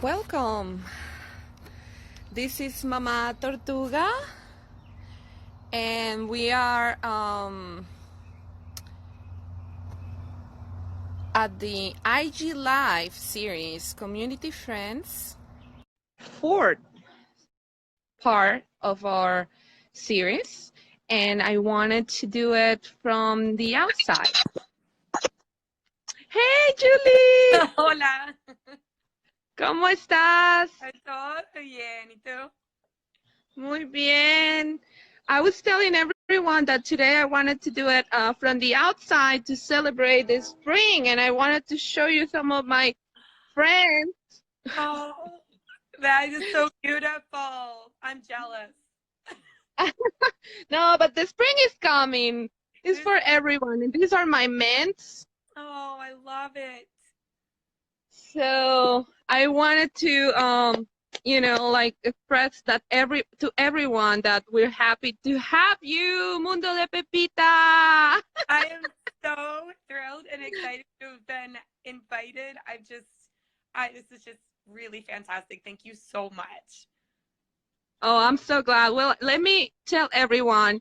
Welcome. This is Mama Tortuga, and we are at the IG Live series, Community Friends, fourth part of our series, and I wanted to do it from the outside. Hey, Julie! Hola. ¿Cómo estás? Todo bien, ¿y tú? Muy bien. I was telling everyone that today I wanted to do it from the outside to celebrate the spring, and I wanted to show you some of my friends. Oh, that is so beautiful. I'm jealous. No, but the spring is coming. It's for everyone, and these are my mints. Oh, I love it. So I wanted to, like express that to everyone that we're happy to have you, Mundo de Pepita. I am so thrilled and excited to have been invited. This is just really fantastic. Thank you so much. Oh, I'm so glad. Well, let me tell everyone,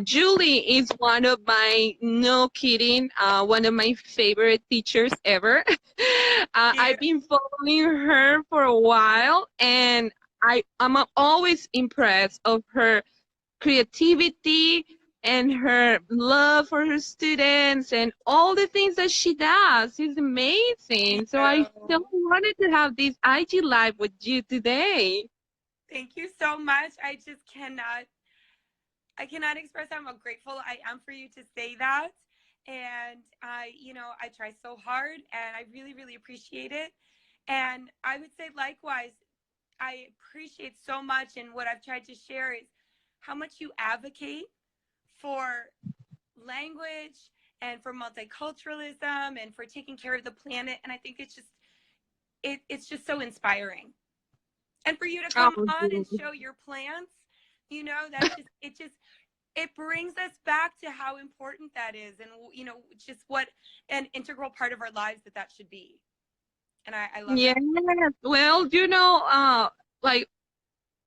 Julie is one of my, no kidding, one of my favorite teachers ever. I've been following her for a while, and I'm always impressed of her creativity and her love for her students and all the things that she does. It's amazing. So I still wanted to have this IG Live with you today. Thank you so much. I cannot express how grateful I am for you to say that. And I try so hard and I really, really appreciate it. And I would say likewise, I appreciate so much, and what I've tried to share is how much you advocate for language and for multiculturalism and for taking care of the planet. And I think it's just so inspiring. And for you to come on and show your plants, it brings us back to how important that is, and just what an integral part of our lives that should be. And I love that. Well, like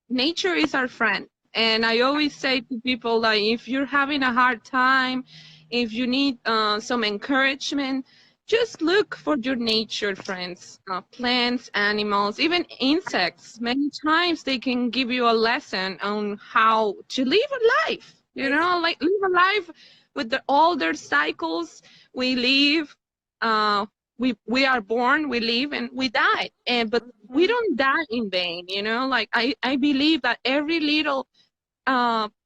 nature is our friend. And I always say to people, like, if you're having a hard time, if you need some encouragement, just look for your nature friends, plants, animals, even insects. Many times they can give you a lesson on how to live a life, like live a life with all their cycles. We live, we are born, we live, and we die. But we don't die in vain, like I believe that every little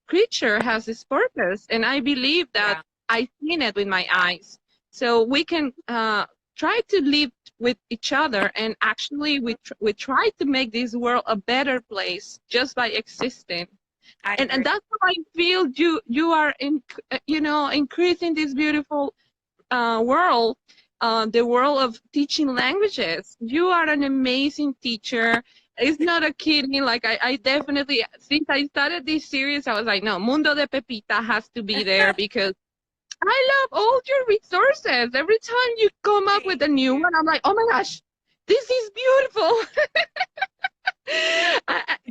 creature has its purpose, and I believe that I've seen it with my eyes. So we can try to live with each other, and actually we try to make this world a better place just by existing. And that's how I feel you are increasing this beautiful world, the world of teaching languages. You are an amazing teacher. It's not a kidding. Like I definitely, since I started this series, I was like, no, Mundo de Pepita has to be there because I love all your resources. Every time you come up with a new one, I'm like, oh my gosh, this is beautiful.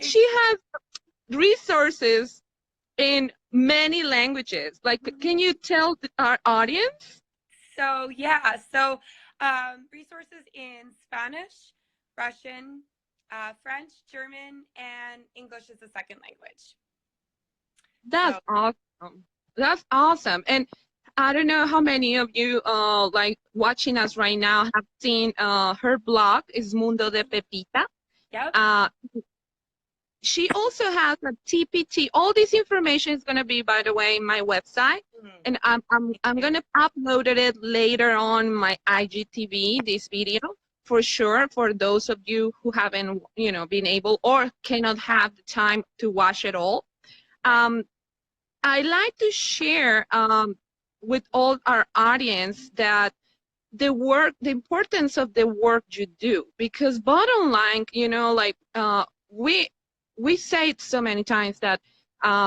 She has resources in many languages. Like, can you tell our audience? So resources in Spanish, Russian, French, German, and English as a second language. That's awesome. That's awesome. And I don't know how many of you like watching us right now have seen her blog is Mundo de Pepita. Yep. She also has a TPT. All this information is going to be, by the way, in my website, and I'm going to upload it later on my IGTV, this video, for sure, for those of you who haven't, been able or cannot have the time to watch it all. I like to share with all our audience that the importance of the work you do, because bottom line, we say it so many times that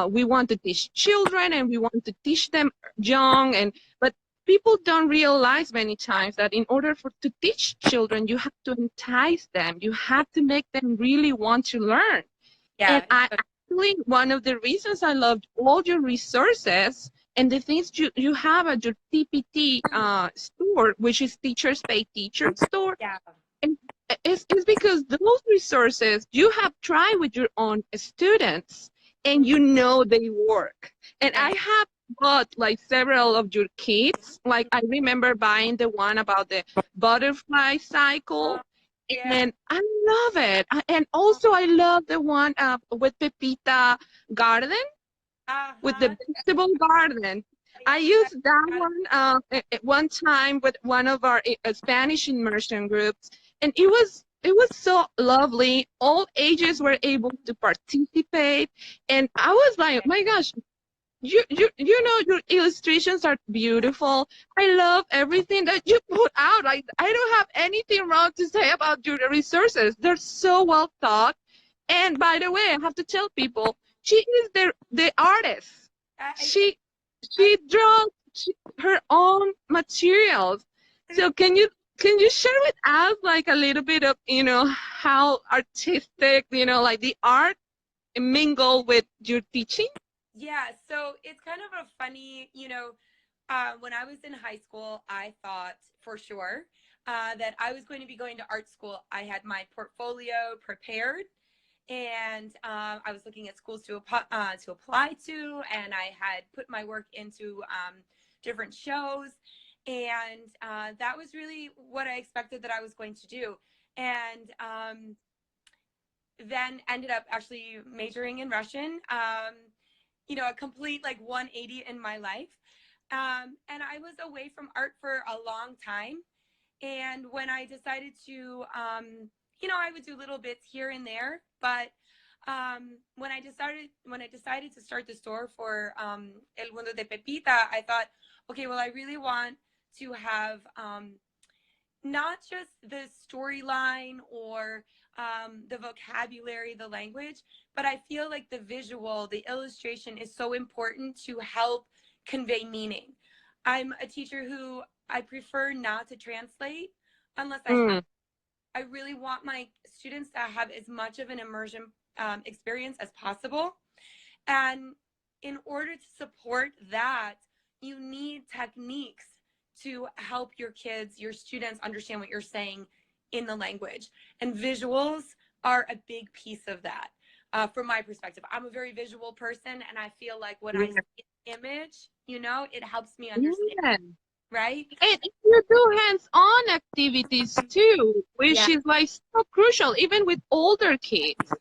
we want to teach children and we want to teach them young, but people don't realize many times that in order for to teach children, you have to entice them. You have to make them really want to learn. And Yeah. I actually, one of the reasons I loved all your resources and the things you have at your TPT store, which is Teachers Pay Teachers store, Yeah. and it's because those resources you have tried with your own students and you know they work. And I Right. have bought like several of your kits. Like I remember buying the one about the butterfly Oh, cycle. yeah. And I love it. And also I love the one with Pepita Garden, with the Uh-huh. vegetable garden. I Yes, used that that, one one time with one of our Spanish immersion groups, and it was so lovely. All ages were able to participate, and I was like, my gosh, you know your illustrations are beautiful. I love everything that you put out. Like I don't have anything wrong to say about your resources. They're so well thought. And by the way, I have to tell people she is the artist. I, She I, she draws her own materials. So can you share with us like a little bit of how artistic like the art mingle with your teaching? yeah. So it's kind of a funny, when I was in high school, I thought for sure that I was going to be going to art school. I had my portfolio prepared, and I was looking at schools to apply to, and I had put my work into different shows, and that was really what I expected that I was going to do, and then ended up actually majoring in Russian. A complete like 180 in my life. And I was away from art for a long time. And when I decided to, I would do little bits here and there. But when I decided to start the store for El Mundo de Pepita, I thought, okay, well, I really want to have not just the storyline or the vocabulary, the language, but I feel like the visual, the illustration is so important to help convey meaning. I'm a teacher who I prefer not to translate unless I have. Mm, I really want my students to have as much of an immersion experience as possible. And in order to support that, you need techniques to help your kids, your students understand what you're saying in the language. And visuals are a big piece of that. From my perspective, I'm a very visual person, and I feel like when I yeah. see an image, it helps me understand, Yeah. right? And you do hands-on activities too, which Yeah. is like so crucial, even with older kids.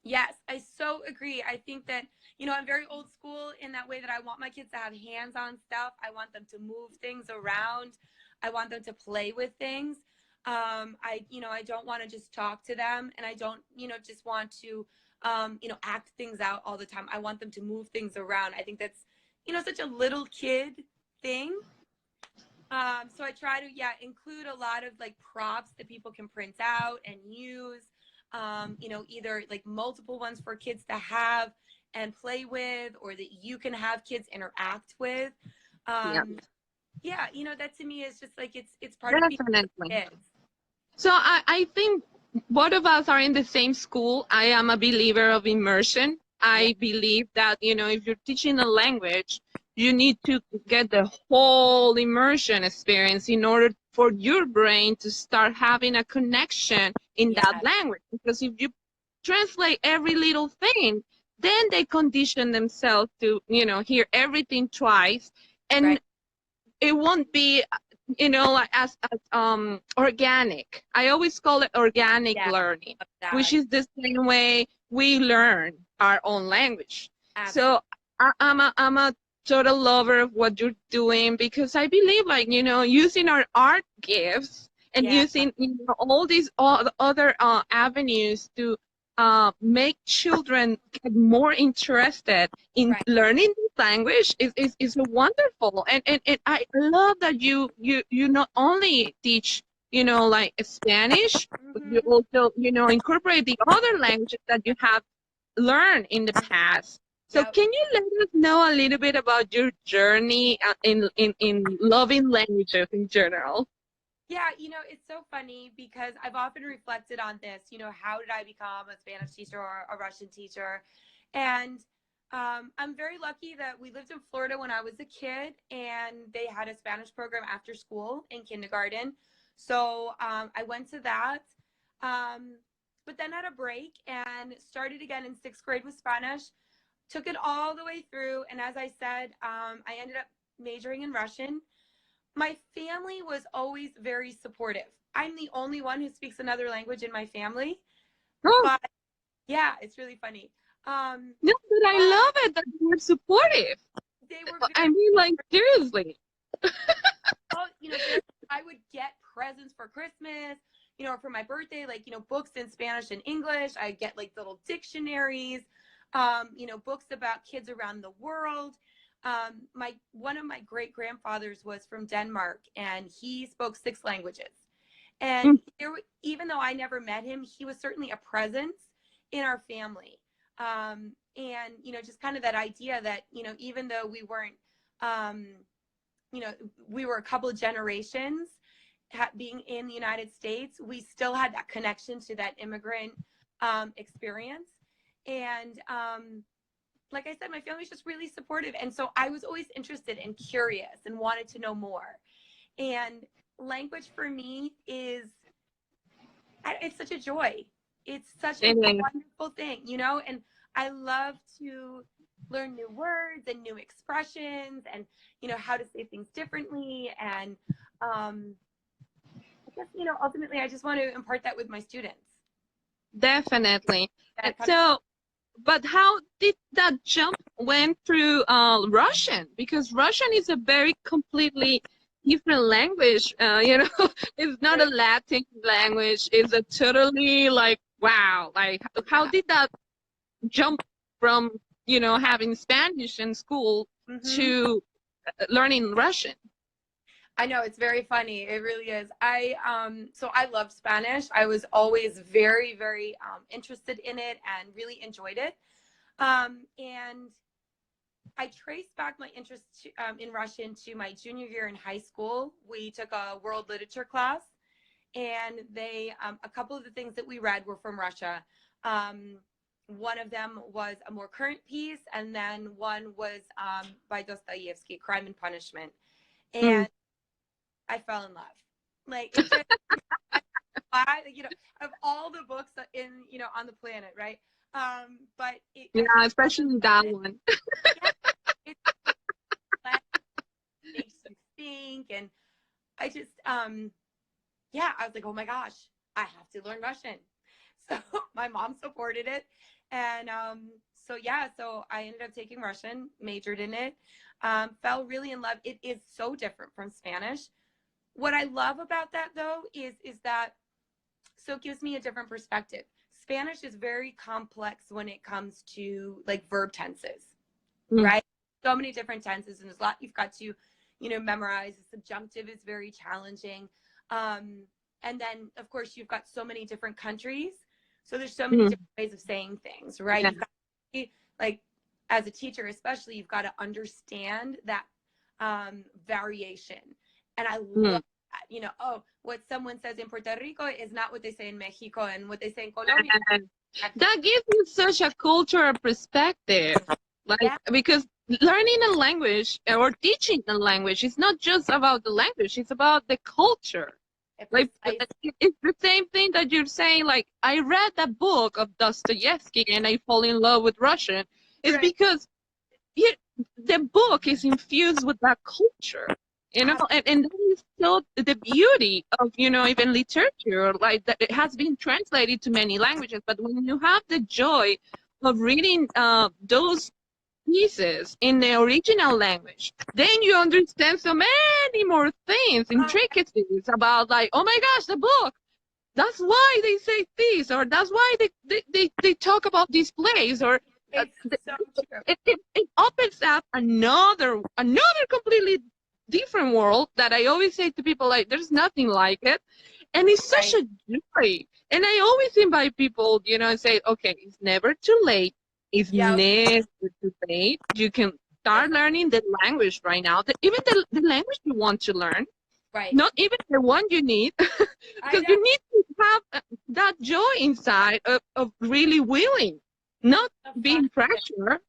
Yes, I so agree. I think that, I'm very old school in that way that I want my kids to have hands on stuff. I want them to move things around. I want them to play with things. I don't want to just talk to them, and I don't, just want to, act things out all the time. I want them to move things around. I think that's, such a little kid thing. So I try to, yeah, include a lot of like props that people can print out and use. Either like multiple ones for kids to have and play with, or that you can have kids interact with. Yeah, Yeah, that to me is just like it's part of being definitely. kids. So I think both of us are in the same school. I am a believer of immersion. Yeah, I believe that, if you're teaching a language, you need to get the whole immersion experience in order for your brain to start having a connection in that yeah, language. Because if you translate every little thing, then they condition themselves to, hear everything twice. right. And it won't be like as organic. I always call it organic Yeah, learning, love which that. is the same way we learn our own language. So Absolutely. I'm a total lover of what you're doing, because I believe like using our art gifts and Yeah, using all these other avenues to make children get more interested in right. learning this language is wonderful. And I love that you not only teach like Spanish, but you Hmm. also incorporate the other languages that you have learned in the past. So can you let us know a little bit about your journey in loving languages in general? Yeah, it's so funny because I've often reflected on this. How did I become a Spanish teacher or a Russian teacher? And I'm very lucky that we lived in Florida when I was a kid, and they had a Spanish program after school in kindergarten. So I went to that, um, but then had a break and started again in sixth grade with Spanish. Took it all the way through, and as I said, I ended up majoring in Russian. My family was always very supportive. I'm the only one who speaks another language in my family, Oh, but yeah, it's really funny. Um, no, but I but love it that you're supportive. they were I very, mean, like, seriously. well, very, I would get presents for Christmas, or for my birthday, like, books in Spanish and English. I get like little dictionaries, books about kids around the world. One of my great grandfathers was from Denmark, and he spoke 6 languages. And Mm, even though I never met him, he was certainly a presence in our family. And just kind of that idea that even though we weren't, um, we were a couple of generations being in the United States, we still had that connection to that immigrant experience. And like I said, my family was just really supportive. And so I was always interested and curious and wanted to know more. And language for me it's such a joy. It's such a and then wonderful thing, and I love to learn new words and new expressions and, how to say things differently. And I guess, ultimately I just want to impart that with my students. definitely. And That kind so, but how did that jump went through Russian? Because Russian is a very completely different language. It's not a of, Latin language. It's a totally like wow. Like how yeah. did that jump from having Spanish in school Hmm. to learning Russian? I know, it's very funny. It really is. So I loved Spanish. I was always very, very interested in it and really enjoyed it. And I traced back my interest in Russian to my junior year in high school. We took a world literature class, and a couple of the things that we read were from Russia. One of them was a more current piece, and then one was by Dostoevsky, Crime and Punishment. Mm. And I fell in love. Like it just, of all the books on the planet, right? But Yeah, I think all of especially a that sudden, one. yeah, it makes you think, and I just, yeah, I was like, oh my gosh, I have to learn Russian. So my mom supported it, and so yeah, so I ended up taking Russian, majored in it, fell really in love. It is so different from Spanish. What I love about that though is that so it gives me a different perspective. Spanish is very complex when it comes to like verb tenses, Mm. right? So many different tenses, and there's a lot you've got to, memorize. The subjunctive is very challenging. And then of course you've got so many different countries. So there's so many Mm. different ways of saying things, right? Yeah. You've got to, like, as a teacher, especially, you've got to understand that variation. And I love Mm. that. Oh, what someone says in Puerto Rico is not what they say in Mexico, and what they say in Colombia. And that gives you such a cultural perspective. Like, Yeah, because learning a language or teaching a language is not just about the language, it's about the culture. Like, precise. it's the same thing that you're saying. Like, I read that book of Dostoevsky and I fall in love with Russian. Is Right. because it, the book is infused with that culture, and that is so the beauty of even literature, like that it has been translated to many languages, but when you have the joy of reading those pieces in the original language, then you understand so many more things, Oh, intricacies about, like, oh my gosh, the book, that's why they say this, or that's why they talk about this place, or it's so true. it opens up another completely different world that I always say to people, like, there's nothing like it. And it's such Right. a joy. And I always invite people, and say, okay, it's never too late. It's Yeah. never too late. You can start learning the language right now. Even the language you want to learn, Right. not even the one you need, I because know. you need to have that joy inside of really willing, not The fun being of it. pressure.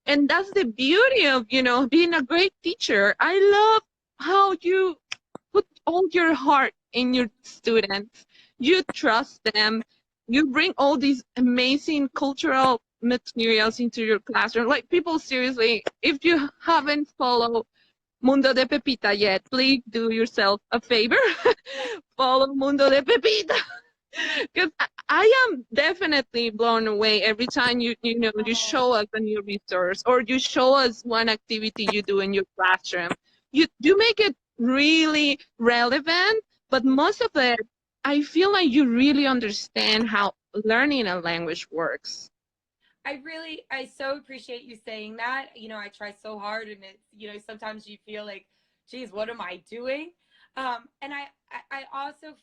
And that's the beauty of, being a great teacher. I love how you put all your heart in your students. You trust them. You bring all these amazing cultural materials into your classroom. Like, people, seriously, if you haven't followed Mundo de Pepita yet, please do yourself a favor. Follow Mundo de Pepita. Because I am definitely blown away every time you Oh, show us a new resource, or you show us one activity you do in your classroom. You make it really relevant, but most of it, I feel like you really understand how learning a language works. I so appreciate you saying that. I try so hard, and it's, sometimes you feel like, geez, what am I doing? And I also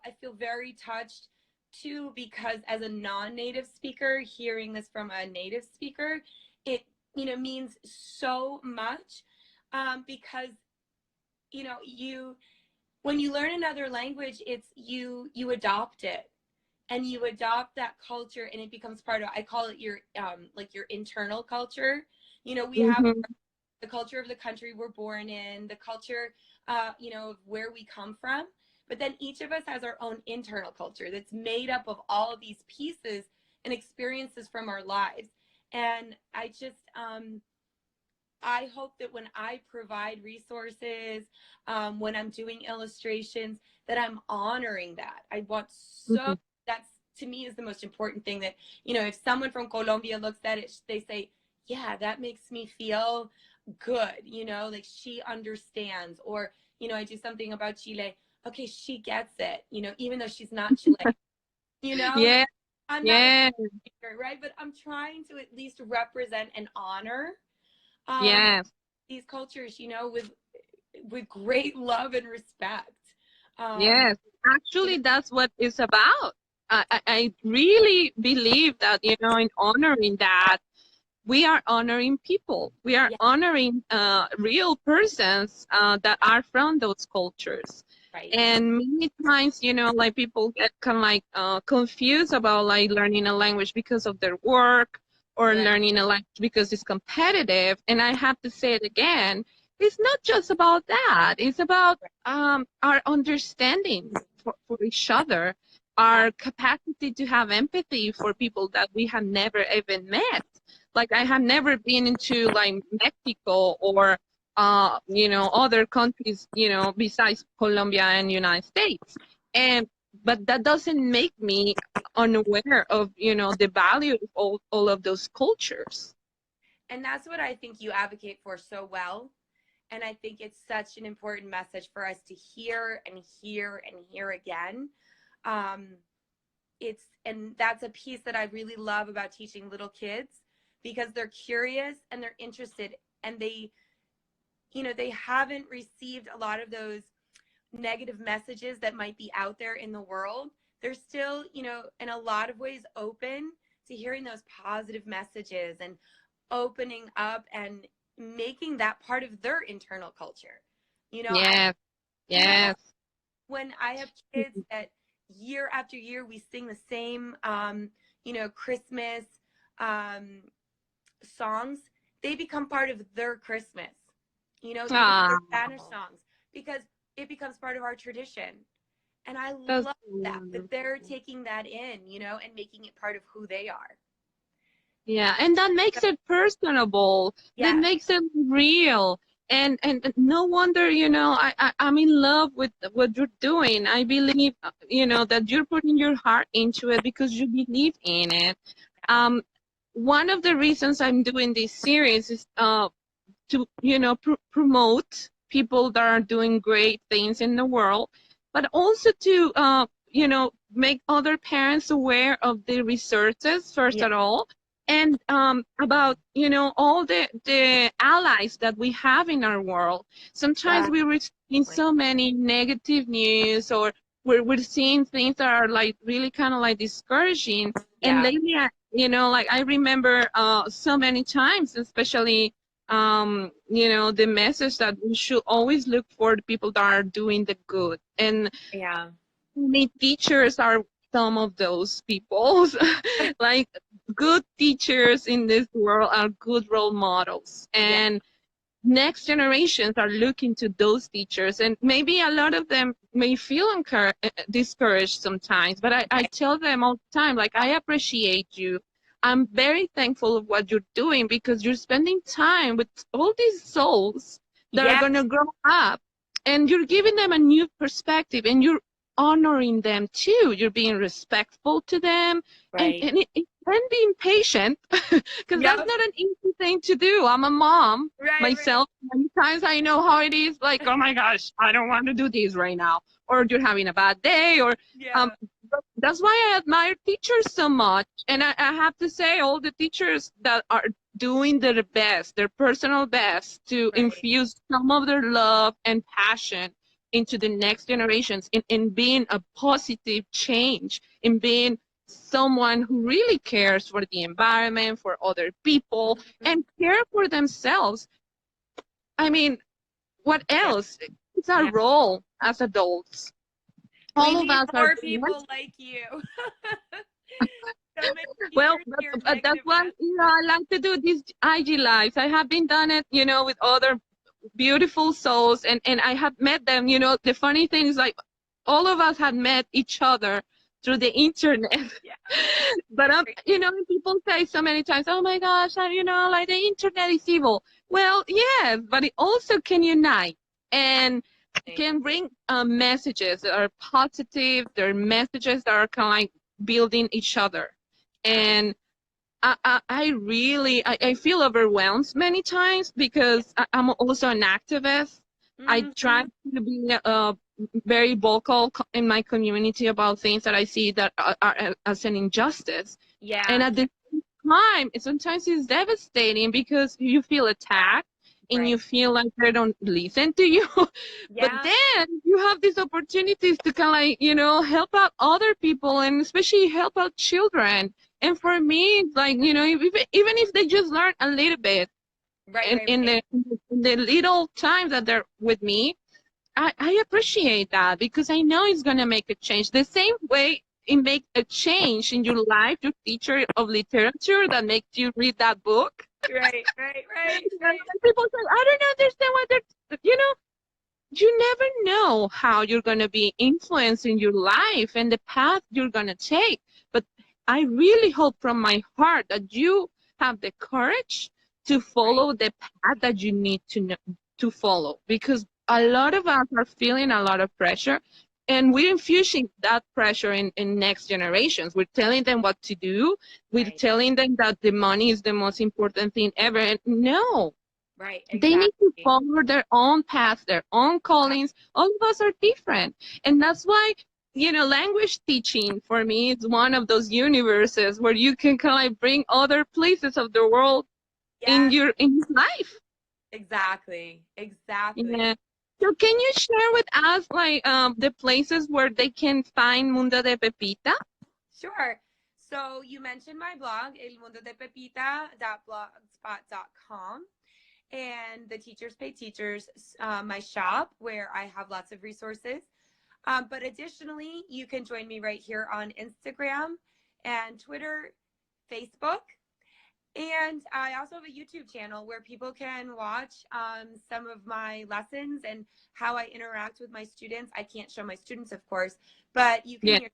I feel very touched too, because as a non-native speaker, hearing this from a native speaker, it, means so much. Because, you when you learn another language, it's you adopt it, and you adopt that culture, and it becomes part of, I call it your like your internal culture. We have Hmm. the culture of the country we're born in, the culture of where we come from, but then each of us has our own internal culture that's made up of all of these pieces and experiences from our lives. And I hope that when I provide resources, when I'm doing illustrations, that I'm honoring that. I want so, Hmm. that's, to me, is the most important thing. That, if someone from Colombia looks at it, they say, yeah, that makes me feel good, like she understands. Or, I do something about Chile. Okay, she gets it, even though she's not Chilean, like, Yeah, I'm not a yeah, speaker, right? But I'm trying to at least represent and honor um, yes. these cultures, with great love and respect. Um, Yes, you know, actually, that's what it's about. I really believe that, in honoring that, we are honoring people. We are yeah, honoring real persons that are from those cultures. right. And many times, like, people get kind of like confused about like learning a language because of their work, or Right. learning a language because it's competitive. And I have to say it again, it's not just about that. It's about our understanding for each other, Yeah. our capacity to have empathy for people that we have never even met. Like, I have never been into like Mexico, or other countries, besides Colombia and United States. And but that doesn't make me unaware of, the value of all of those cultures. And that's what I think you advocate for so well. And I think it's such an important message for us to hear and hear and hear again. Um, and that's a piece that I really love about teaching little kids, because they're curious and they're interested, and they haven't received a lot of those negative messages that might be out there in the world. They're still, in a lot of ways open to hearing those positive messages, and opening up and making that part of their internal culture. I Yes, you know yes. when I have kids that year after year we sing the same Christmas um songs, they become part of their Christmas. Even Ah, the Spanish songs, because it becomes part of our tradition. And I that's love so that they're wonderful. taking that in, and making it part of who they are. Yeah, and that So, makes it personable. That yes, makes it real. And no wonder, I'm in love with what you're doing. I believe, that you're putting your heart into it because you believe in it. yeah, Um, One of the reasons I'm doing this series is to, promote people that are doing great things in the world, but also to, make other parents aware of the resources, first yeah, of all, and about, all the allies that we have in our world. Sometimes yeah, we're receiving so many negative news, or we're seeing things that are like really kind of like discouraging. And yeah, lately, like I remember so many times, especially the message that we should always look for the people that are doing the good. And Yeah. many teachers are some of those people. Like good teachers in this world are good role models. Yeah. And next generations are looking to those teachers, and maybe a lot of them may feel discouraged sometimes, but I Right. tell them all the time, like, I appreciate you. I'm very thankful of what you're doing, because you're spending time with all these souls that are Yeah. going to grow up, and you're giving them a new perspective, and you're honoring them too. You're being respectful to them, and, Right. it can be impatient, because that's Yep. not an easy thing to do. I'm a mom Right. Right. myself. Many times I know how it is, like, oh my gosh, I don't want to do this right now, or you're having a bad day, or um Yeah. that's why I admire teachers so much. And I have to say, all the teachers that are doing their best, their personal best, to Right. infuse some of their love and passion into the next generations, in being a positive change, in being someone who really cares for the environment, for other people, Mhm. and care for themselves. I mean, what Yeah. else? It's our Yeah. role as adults. We All of need us are more meant. people like you. So many Well, teachers hear but that's negative why, messages. I like to do these IG lives. I have been done it, with other beautiful souls, and I have met them. The funny thing is, like, all of us have met each other through the internet. Yeah. But Great. people say so many times, "Oh my gosh, like the internet is evil." Well, yes, but it also can unite and can bring messages that are positive. They're messages that are kind of like building each other. And I really I feel overwhelmed many times, Yeah. because I'm also an activist. I try Hmm. to be very vocal in my community about things that I see that are as an injustice. And Yeah. at the same time, sometimes it's devastating, because you feel attacked and you Right. feel like they don't listen to you. But Yeah. then you have these opportunities to kind of like, help out other people, and especially help out children. And for me, it's like, even if they just learn a little bit Right. in, Right. in, Right. the, in the little time that they're with me, I appreciate that, because I know it's going to make a change. The same way it makes a change in your life, your teacher of literature that makes you read that book. Right. Right. Right. And when people say, I don't understand what you never know how you're going to be influencing your life and the path you're going to take. But I really hope from my heart that you have the courage to Right. follow the path that you need to follow, because a Yeah. lot of us are feeling a lot of pressure, and we're infusing that pressure in next generations. We're telling them what to do. We're Right. telling them that the money is the most important thing ever. And no, Right. they need to Exactly. follow their own paths, their own callings. All of us are different. And that's why, language teaching for me is one of those universes where you can kind of bring other places of the world Yeah. in your life. Exactly. Exactly. Yeah. So can you share with us, like, the places where they can find Mundo de Pepita? Sure. So you mentioned my blog, elmundodepepita.blogspot.com, and the Teachers Pay Teachers, my shop, where I have lots of resources. But additionally, you can join me right here on Instagram and Twitter, Facebook. And I also have a YouTube channel where people can watch some of my lessons and how I interact with my students. I can't show my students, of course, but you can Yeah. hear.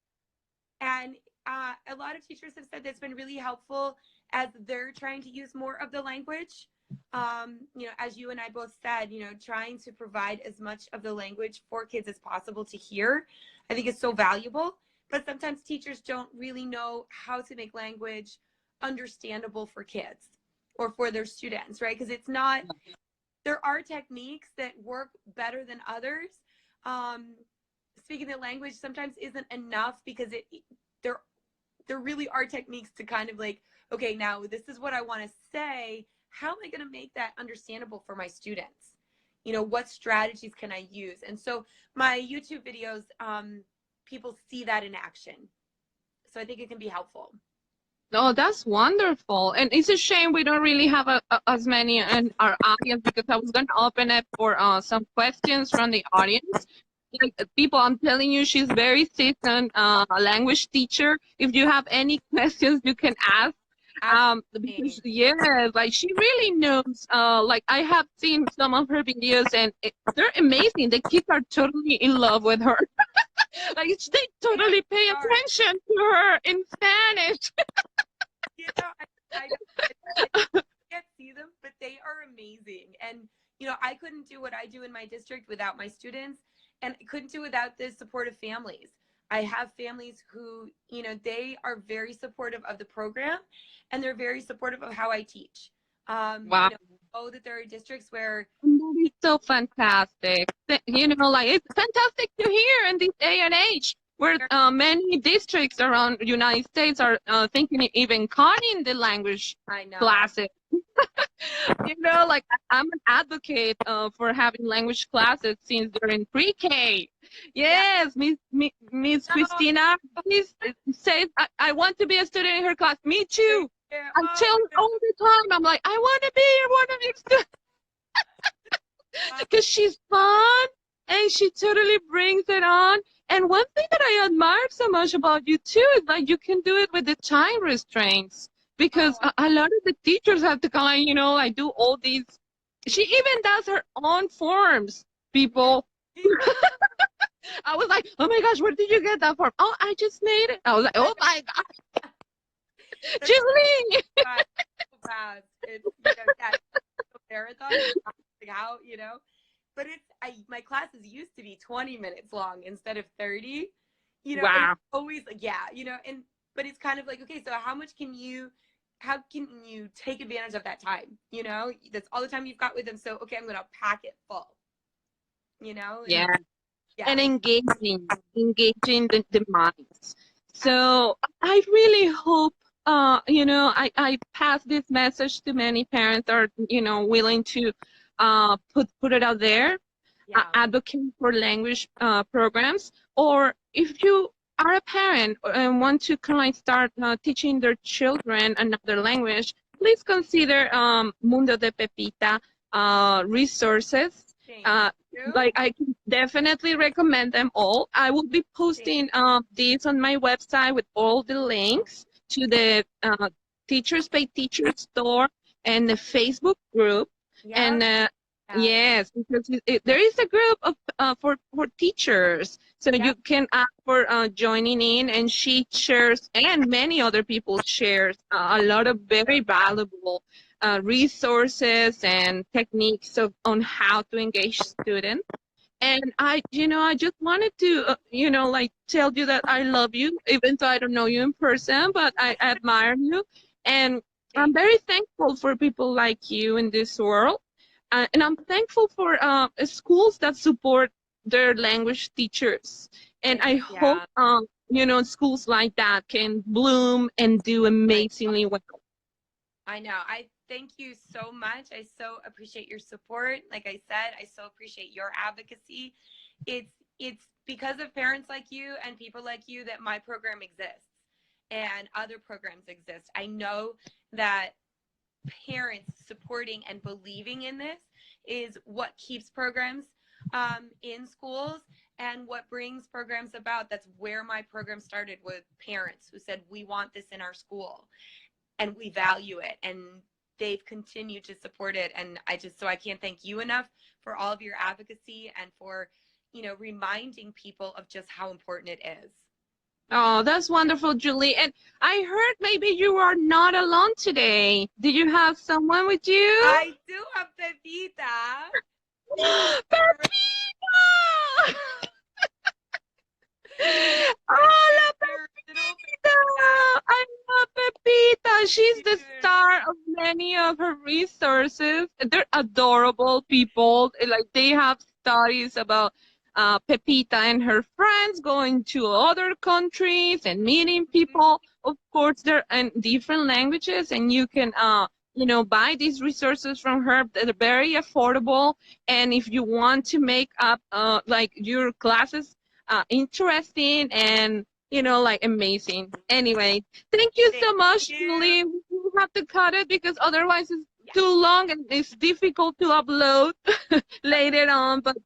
And a lot of teachers have said that's been really helpful as they're trying to use more of the language. As you and I both said, trying to provide as much of the language for kids as possible to hear, I think is so valuable. But sometimes teachers don't really know how to make language understandable for kids or for their students, right? Because it's not, there are techniques that work better than others. Um, Speaking the language sometimes isn't enough because there there really are techniques to kind of like, okay, now this is what I want to say. How am I going to make that understandable for my students? What strategies can I use? And so my YouTube videos, people see that in action. So I think it can be helpful. Oh, that's wonderful. And it's a shame we don't really have as many in our audience, because I was going to open it for some questions from the audience. Like, people, I'm telling you, she's very seasoned language teacher. If you have any questions, you can ask. Because Absolutely. yeah, like she really knows. Like I have seen some of her videos, and they're amazing. The kids are totally in love with her. Like they They totally pay are. attention to her in Spanish. You know, I know. I can't see them, but they are amazing. And I couldn't do what I do in my district without my students, and I couldn't do without the support of families. I have families who, they are very supportive of the program, and they're very supportive of how I teach. Wow. Know that there are districts where, That is so fantastic. Like it's fantastic to hear in this day and age where many districts around the United States are thinking of even cutting the language I know. classes. Like I'm an advocate for having language classes since they're in pre-K. Yeah. Yes, Miss No. Christina says I want to be a student in her class. Me too. I tell her Oh, all the time. I'm like, I want to be one of your students. no. Because she's fun and she totally brings it on. And one thing that I admire so much about you too is that you can do it with the time restraints. Because Oh, a lot of the teachers have to kind of, I do all these. She even does her own forms, people. I was like, oh my gosh, where did you get that from? Oh, I just made it. I was like, oh my gosh, that's Julie. fast. So fast. It's yeah, marathon. How but my classes used to be 20 minutes long instead of 30. And it's Wow. always like and but it's kind of like, okay, so how can you take advantage of that time? That's all the time you've got with them. So okay, I'm gonna pack it full. And Yeah. yeah, And engaging the minds. So I really hope, I pass this message to many parents that are, willing to put it out there, yeah, advocate for language programs, or if you are a parent and want to kind of start teaching their children another language, please consider Mundo de Pepita resources. thank Uh, you. like I can definitely recommend them all. I will be Thank posting these on my website with all the links to the Teachers by Teachers store and the Facebook group. yeah, And yeah, yes, because there is a group of for teachers, so yeah, you can ask for joining in, and she shares, and many other people shares a lot of very valuable resources and techniques on how to engage students. And I just wanted to, like tell you that I love you, even though I don't know you in person, but I admire you. And I'm thank very thankful for people like you in this world. And I'm thankful for schools that support their language teachers. And thank I yeah. hope, schools like that can bloom and do I amazingly well. I know. I thank you so much. I so appreciate your support. Like I said, I so appreciate your advocacy. It's because of parents like you and people like you that my program exists and other programs exist. I know that parents supporting and believing in this is what keeps programs in schools and what brings programs about. That's where my program started, with parents who said, we want this in our school and we value it, and they've continued to support it. And I can't thank you enough for all of your advocacy and for reminding people of just how important it is. Oh, that's wonderful, Julie. And I heard maybe you are not alone today. Did you have someone with you? I do have Pepita. She's Pepita! Hola, the original Pepita! Pepita. I love Pepita. She's the Dude. star of many of her resources. They're adorable people. Like they have stories about Pepita and her friends going to other countries and meeting people. Of course, they're in different languages, and you can buy these resources from her. They're very affordable. And if you want to make up like your classes interesting and like amazing. Anyway, thank you so Thank much, you. Julie. We have to cut it because otherwise it's too long and it's difficult to upload later on. But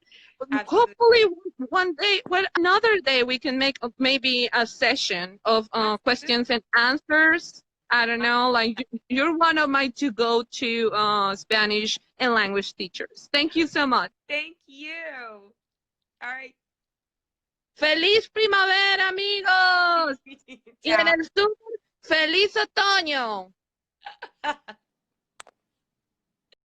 hopefully Absolutely. one day, well, another day, we can make maybe a session of questions Absolutely. and answers. I don't know, like you're one of my to go to Spanish and language teachers. Thank you so much. Thank you. All right. ¡Feliz primavera, amigos! Y en Ciao. el sur, ¡feliz otoño!